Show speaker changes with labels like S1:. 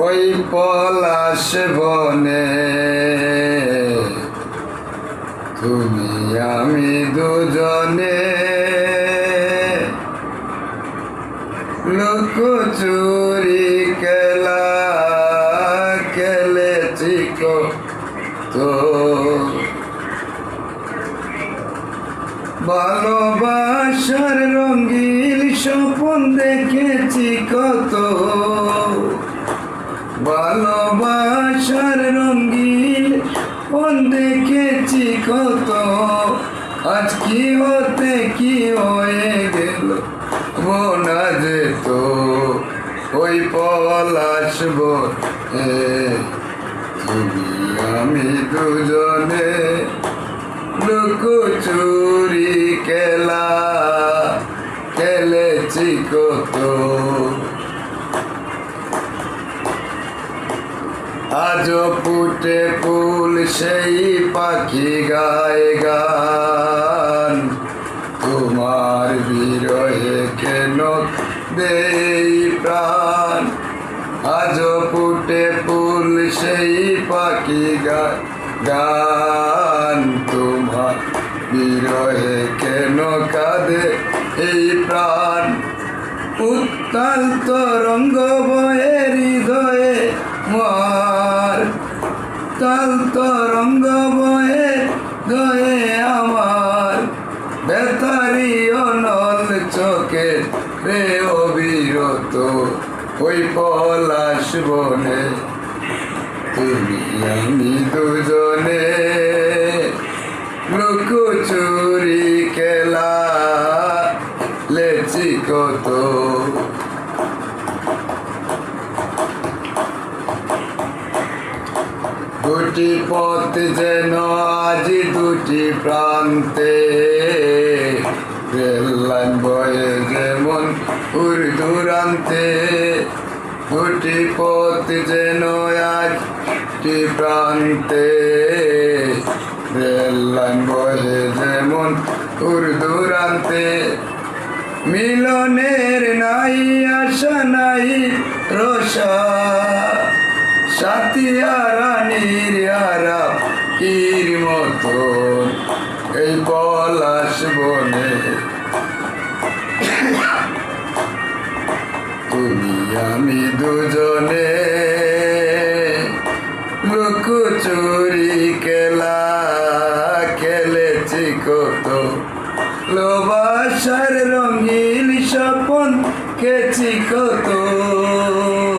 S1: ওই পলাশ বনে তুমি আমি দুজনে লুকোচুরি খেলা খেলেছি তো ভালোবাসার রঙিন স্বপ্ন দেখেছি কত, ভালোবাসার রঙিন স্বপ্ন দেখেছি কত, আজ কি হতে কি হয়ে গেল বোনা যেত ওই পলাশ বনে তুমি আমি দুজনে লুকোচুরি খেলা খেলেছি কত। আজও ফুটে ফুল সেই পাখি গায়ে গান, তোমার বিরহে কেন দেই প্রাণ। আজও ফুটে ফুল সেই পাখি গায়ে গান, তোমার বিরহে কেন কাঁদে এই প্রাণ। উত্তাল তরঙ্গ বয়ে হৃদয়ে মার, তাল তরঙ্গ বয়ে গয়ে আমার, বেতারি অনল চোখে রে অবিরত ওই পলাশ বনে তুমি আমি দুজনে লুকোচুরি খেলা লেছি কত। দুটি পথ যেন আজ দুটি প্রান্তে, রেল লাইন বয়ে যেমন দূরান্তে। দুটি পথ যেন আজ দুটি প্রান্তে, রেল লাইন বয়ে যেমন দূরান্তে। মিলনের নাই আশা নাই রসা, সাথিয়ারা নির্যারা কির মতন এই পলাশ বনে তুমি আমি দুজনে লুকোচুরি